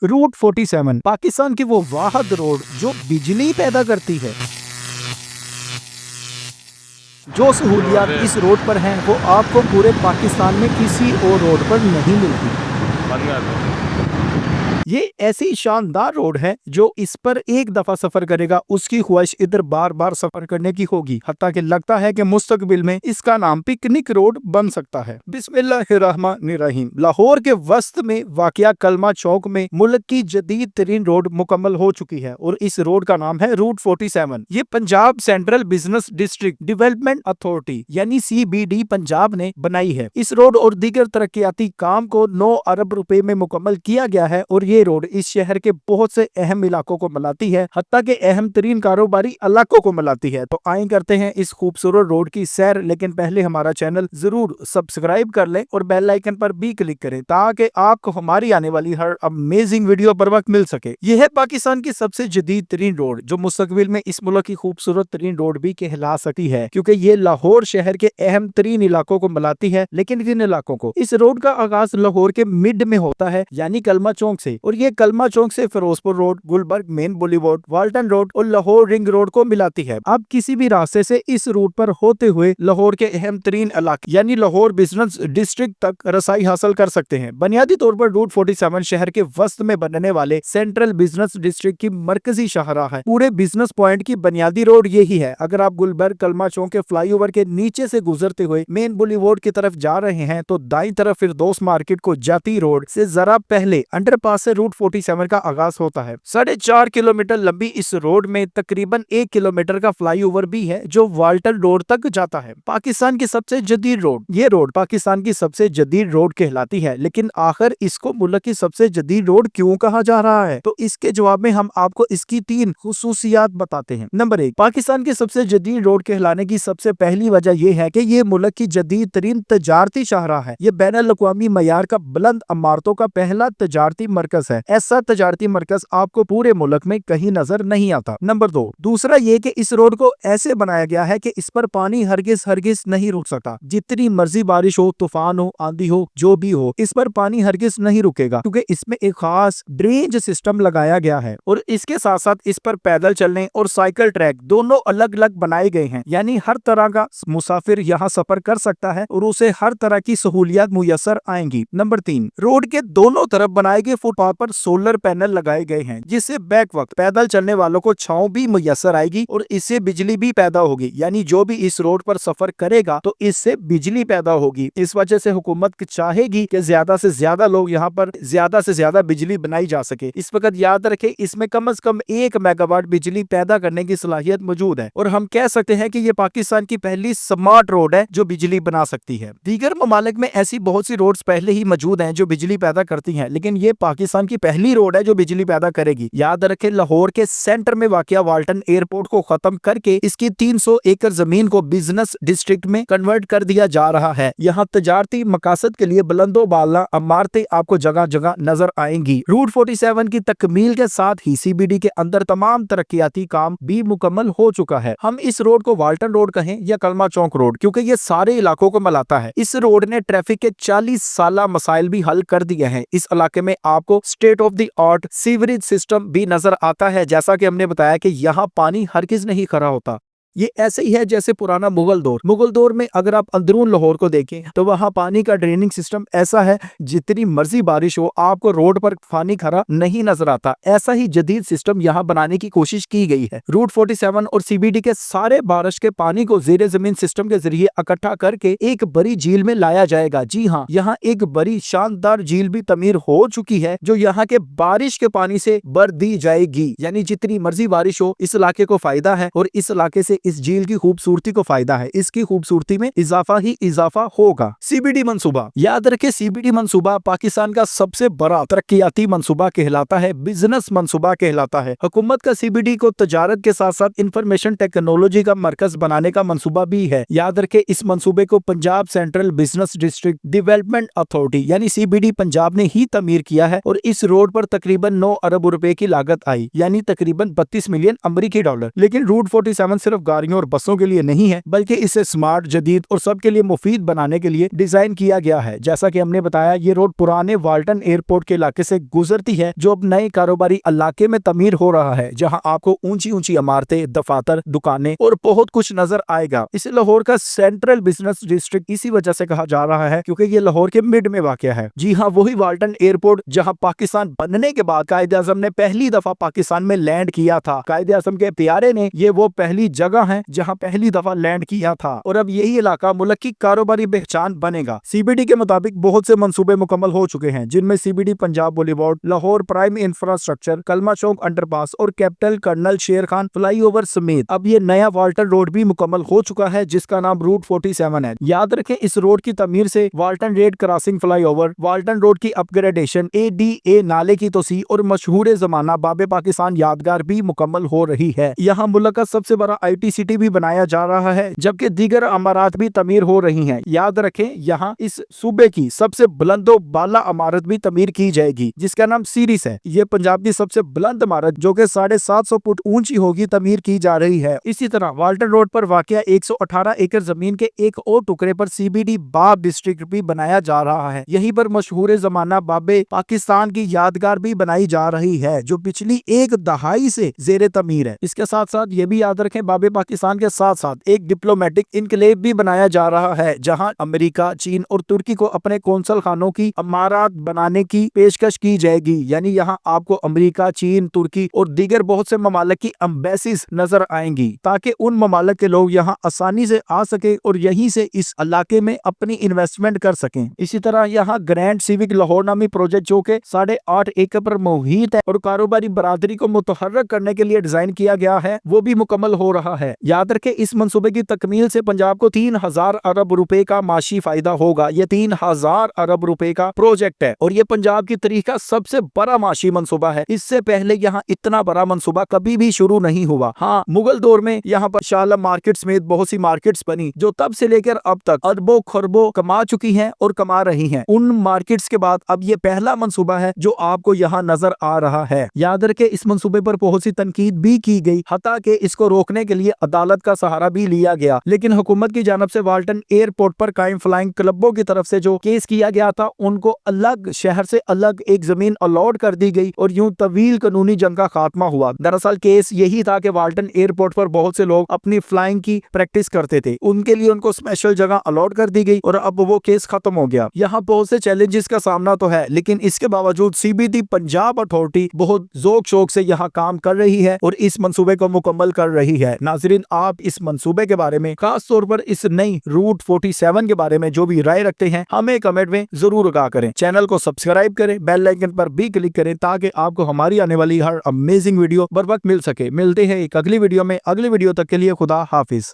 Root 47 Pakistan की वो वाहिद road जो बिजली पैदा करती है। जो सहूलियात इस रोड पर हैं वो आपको पूरे पाकिस्तान में किसी और रोड पर नहीं मिलती। ये ऐसी शानदार रोड है जो इस पर एक दफा सफर करेगा उसकी ख्वाहिश इधर बार बार सफर करने की होगी। हत्ता कि लगता है कि मुस्तकबिल में इसका नाम पिकनिक रोड बन सकता है। बिस्मिल्लाहिर्रहमानिर्रहीम। लाहौर के वस्त में वाक़िया कलमा चौक में मुल्क की जदीद तरीन रोड मुकम्मल हो चुकी है और इस रोड का नाम है रूट 47। ये Punjab central business district development authority यानी CBD पंजाब ने बनाई है। इस रोड और दीगर तरक्याती काम को 9 अरब रुपए में मुकम्मल किया गया है और ये रोड इस शहर के बहुत से अहम इलाकों को मिलाती है, हत्ता के अहम तरीन कारोबारी इलाकों को मिलाती है। तो आए करते हैं इस खूबसूरत रोड की सैर, लेकिन पहले हमारा चैनल जरूर सब्सक्राइब कर लें और बेल आइकन पर भी क्लिक करें ताकि आपको हमारी आने वाली हर अमेजिंग वीडियो पर वक्त मिल सके। यह है पाकिस्तान की सबसे जदीद तरीन रोड जो मुस्तकबिल में इस मुल्क की खूबसूरत तरीन रोड भी कहला सकती है, क्योंकि ये लाहौर शहर के अहम तरीन इलाकों को मिलाती है। लेकिन किन इलाकों को? इस रोड का आगाज लाहौर के मिड में होता है यानी कलमा चौक से, और ये कलमा चौक से Ferozepur road, Gulberg main boulevard, Walton road और लाहौर रिंग रोड को मिलाती है। आप किसी भी रास्ते से इस रूट पर होते हुए लाहौर के अहम तरीन इलाके यानी लाहौर बिजनेस डिस्ट्रिक्ट तक रसाई हासिल कर सकते हैं। बुनियादी तौर पर रूट 47 शहर के वस्त में बनने वाले सेंट्रल बिजनेस डिस्ट्रिक्ट की मरकजी शाहराह है। पूरे बिजनेस पॉइंट की बुनियादी रोड यही है। अगर आप गुलबर्ग कलमा चौक के फ्लाईओवर के नीचे से गुजरते हुए मेन बुलेवार्ड की तरफ जा रहे हैं तो दाईं तरफ फिरदौस मार्केट को जाती रोड से जरा पहले अंडरपास से रूट 47 का आगाज होता है। 4.5 किलोमीटर लंबी इस रोड में तकरीबन 1 किलोमीटर का फ्लाईओवर भी है जो वाल्टन रोड तक जाता है। पाकिस्तान की सबसे जदीद रोड, ये रोड पाकिस्तान की सबसे जदीद रोड कहलाती है, लेकिन आखिर इसको मुल्क की सबसे जदीद रोड क्यों कहा जा रहा है? तो इसके जवाब में हम आपको इसकी 3 खुसूसियात बताते हैं। नंबर 1, पाकिस्तान की सबसे जदीद रोड कहलाने की सबसे पहली वजह यह है कि ये मुल्क की जदीद तरीन तजारती शाहराह है। ये बैनुल-अक़वामी मयार का बुलंद इमारतों का पहला तजारती मरकज है। ऐसा तजारती मरकज आपको पूरे मुल्क में कहीं नजर नहीं आता। नंबर 2, दूसरा ये कि इस रोड को ऐसे बनाया गया है कि इस पर पानी हरगिज नहीं रुक सकता। जितनी मर्जी बारिश हो, तूफान हो, आंधी हो, जो भी हो, इस पर पानी हरगिज नहीं रुकेगा, क्योंकि इसमें एक खास ड्रेनेज सिस्टम लगाया गया है। और इसके साथ साथ इस पर पैदल चलने और साइकिल ट्रैक दोनों अलग अलग बनाए गए हैं, यानी हर तरह का मुसाफिर यहाँ सफर कर सकता है और उसे हर तरह की सहूलियत मुयसर आएंगी। नंबर 3, रोड के दोनों तरफ बनाए गए फुटपाथ पर सोलर पैनल लगाए गए हैं, जिससे बैक वक्त पैदल चलने वालों को छांव भी मुयसर आएगी और इससे बिजली भी पैदा होगी, यानी जो भी इस रोड पर सफर करेगा तो इससे बिजली पैदा होगी। इस वजह से हुकूमत चाहेगी कि ज्यादा से ज्यादा लोग यहाँ पर ज्यादा से ज्यादा बिजली बनाई जा सके। इस वक्त याद रखें इसमें कम से कम 1 मेगावाट बिजली पैदा करने की सलाहियत मौजूद है और हम कह सकते हैं कि ये पाकिस्तान की पहली स्मार्ट रोड है जो बिजली बना सकती है। दीगर ममालिक में ऐसी बहुत सी रोड्स पहले ही मौजूद हैं जो बिजली पैदा करती हैं, लेकिन ये पाकिस्तान की पहली रोड है जो बिजली पैदा करेगी। याद रखें लाहौर के सेंटर में वाक़िया वाल्टन एयरपोर्ट को खत्म करके इसकी 300 एकड़ जमीन को बिजनेस डिस्ट्रिक्ट में कन्वर्ट कर दिया जा रहा है। यहाँ तजारती मकासद के लिए बुलंदो बाला इमारतें आपको जगह जगह नजर आएंगी। रूट 47 की तकमील के साथ ही CBD के अंदर तमाम तरक्याती काम भी मुकम्मल हो चुका है। हम इस रोड को वाल्टन रोड कहें या कलमा चौक रोड, क्योंकि ये सारे इलाकों को मिलाता है। इस रोड ने ट्रैफिक के 40 साला मसाइल भी हल कर दिए हैं। इस इलाके में आपको state of the art sewerage system भी नजर आता है। जैसा कि हमने बताया कि यहाँ पानी हरगिज नहीं खड़ा होता। ये ऐसे ही है जैसे पुराना मुगल दौर में अगर आप अंदरून लाहौर को देखें तो वहाँ पानी का ड्रेनिंग सिस्टम ऐसा है जितनी मर्जी बारिश हो आपको रोड पर पानी खड़ा नहीं नजर आता। ऐसा ही जदीद सिस्टम यहाँ बनाने की कोशिश की गई है। रूट 47 और CBD के सारे बारिश के पानी को ज़ेरे जमीन सिस्टम के जरिए इकट्ठा करके एक बड़ी झील में लाया जाएगा। जी हाँ, यहाँ एक बड़ी शानदार झील भी तमीर हो चुकी है जो यहाँ के बारिश के पानी से भर दी जाएगी, यानी जितनी मर्जी बारिश हो इस इलाके को फायदा है और इस इलाके से इस झील की खूबसूरती को फायदा है। इसकी खूबसूरती में इजाफा ही इजाफा होगा। CBD मंसूबा, याद रखें CBD मंसूबा पाकिस्तान का सबसे बड़ा तरक्याती मंसूबा कहलाता है, बिजनेस मंसूबा कहलाता है। हुकूमत का CBD को तजारत के साथ साथ इंफॉर्मेशन टेक्नोलॉजी का मरकज बनाने का मंसूबा भी है। याद रखें इस मंसूबे को Punjab central business district development authority यानी CBD पंजाब ने ही तमीर किया है और इस रोड पर तकरीबन 9 अरब रुपए की लागत आई, यानी तकरीबन 32 मिलियन अमेरिकी डॉलर। लेकिन रूट 47 सिर्फ गाड़ियों और बसों के लिए नहीं है, बल्कि इसे स्मार्ट, जदीद और सबके लिए मुफीद बनाने के लिए डिजाइन किया गया है। जैसा कि हमने बताया, ये रोड पुराने वाल्टन एयरपोर्ट के इलाके से गुजरती है, जो अब नए कारोबारी इलाके में तमीर हो रहा है, जहां आपको ऊंची ऊंची इमारतें, दफातर, दुकानें और बहुत कुछ नजर आएगा। इसे लाहौर का सेंट्रल बिजनेस डिस्ट्रिक्ट इसी वजह से कहा जा रहा है क्योंकि ये लाहौर के मिड में वाक़या है। जी हाँ, वही वाल्टन एयरपोर्ट जहां पाकिस्तान बनने के बाद कायदे आज़म ने पहली दफा पाकिस्तान में लैंड किया था। कायदे आज़म के प्यारे ने ये वो पहली जगह है जहां पहली दफा लैंड किया था, और अब यही इलाका मुल्क की कारोबारी पहचान बनेगा। सीबीडी के मुताबिक बहुत से मंसूबे मुकम्मल हो चुके हैं, जिनमें CBD Punjab Bollywood, Lahore prime infrastructure, कलमा चौक अंडरपास और कैपिटल कर्नल शेर खान फ्लाईओवर समेत अब ये नया वाल्टन रोड भी मुकम्मल हो चुका है, जिसका नाम रूट 47 है। याद रखें, इस रोड की तमीर से Walton red crossing flyover, Walton road की अपग्रेडेशन, ADA नाले की तोसी और मशहूर जमाना बाबे पाकिस्तान यादगार भी मुकम्मल हो रही है। यहाँ मुल्क का सबसे बड़ा IT सिटी भी बनाया जा रहा है, जबकि दीगर अमारात भी तमीर हो रही हैं। याद रखें, यहाँ इस सूबे की सबसे बुलंदो बाला इमारत भी तमीर की जाएगी, जिसका नाम सीरीस है। ये पंजाब की सबसे बुलंद इमारत, जो कि 750 फुट ऊंची होगी, तमीर की जा रही है। इसी तरह वाल्टन रोड पर वाक़या 118 एकड़ जमीन के एक और टुकड़े पर CBD बाब डिस्ट्रिक्ट भी बनाया जा रहा है। यहीं पर मशहूर जमाना बाबे पाकिस्तान की यादगार भी बनाई जा रही है, जो पिछली एक दहाई से जेर तमीर है। इसके साथ साथ ये भी याद रखें, बाबे पाकिस्तान के साथ साथ एक डिप्लोमेटिक इनकलेव भी बनाया जा रहा है, जहां अमेरिका, चीन और तुर्की को अपने कौंसल खानों की इमारत बनाने की पेशकश की जाएगी। यानी यहाँ आपको अमेरिका, चीन, तुर्की और दीगर बहुत से ममालिक की एम्बेसीज नजर आएंगी, ताकि उन ममालिक के लोग यहाँ आसानी से आ सके और यहीं से इस इलाके में अपनी इन्वेस्टमेंट कर सकें। इसी तरह यहाँ ग्रैंड सिविक लाहौर नामी प्रोजेक्ट, जो के 8.5 एकड़ पर मुहित है और कारोबारी बरादरी को मुतहर्रक करने के लिए डिजाइन किया गया है, वो भी मुकम्मल हो रहा है। याद रखें, इस मंसूबे की तकमील से पंजाब को 3000 अरब रुपए का माशी फायदा होगा। ये 3000 अरब रुपए का प्रोजेक्ट है और ये पंजाब की तारीख का सबसे बड़ा माशी मंसूबा है। इससे पहले यहाँ इतना बड़ा मंसूबा कभी भी शुरू नहीं हुआ। हाँ, मुगल दौर में यहाँ पर शाला मार्केट समेत बहुत सी मार्केट्स बनी, जो तब से लेकर अब तक अरबों खरबों कमा चुकी हैं और कमा रही हैं। उन मार्केट्स के बाद अब ये पहला मंसूबा है जो आपको यहाँ नजर आ रहा है। याद रखें, इस मंसूबे पर बहुत सी तनकीद भी की गई, हत्ता कि इसको रोकने के लिए अदालत का सहारा भी लिया गया, लेकिन हुकूमत की जानब से वाल्टन एयरपोर्ट पर कायम फ्लाइंग क्लबों की तरफ से जो केस किया गया था, उनको अलग शहर से अलग एक जमीन अलॉट कर दी गई और यूं तवील कानूनी जंग का खात्मा हुआ। दरअसल केस यही था कि वाल्टन एयरपोर्ट पर बहुत से लोग अपनी फ्लाइंग की प्रैक्टिस करते थे, उनके लिए उनको स्पेशल जगह अलॉट कर दी गई और अब वो केस खत्म हो गया। यहाँ बहुत से चैलेंजेस का सामना तो है, लेकिन इसके बावजूद CBD पंजाब अथॉरिटी बहुत जोक शौक से यहाँ काम कर रही है और इस मंसूबे को मुकम्मल कर रही है। नाजरीन, आप इस मंसूबे के बारे में, खास तौर पर इस नई रूट 47 के बारे में जो भी राय रखते हैं, हमें कमेंट में जरूर आगाह करें। चैनल को सब्सक्राइब करें, बेल आइकन पर भी क्लिक करें, ताकि आपको हमारी आने वाली हर अमेजिंग वीडियो बर वक्त मिल सके। मिलते हैं एक अगली वीडियो में। अगली वीडियो तक के लिए खुदा हाफिज।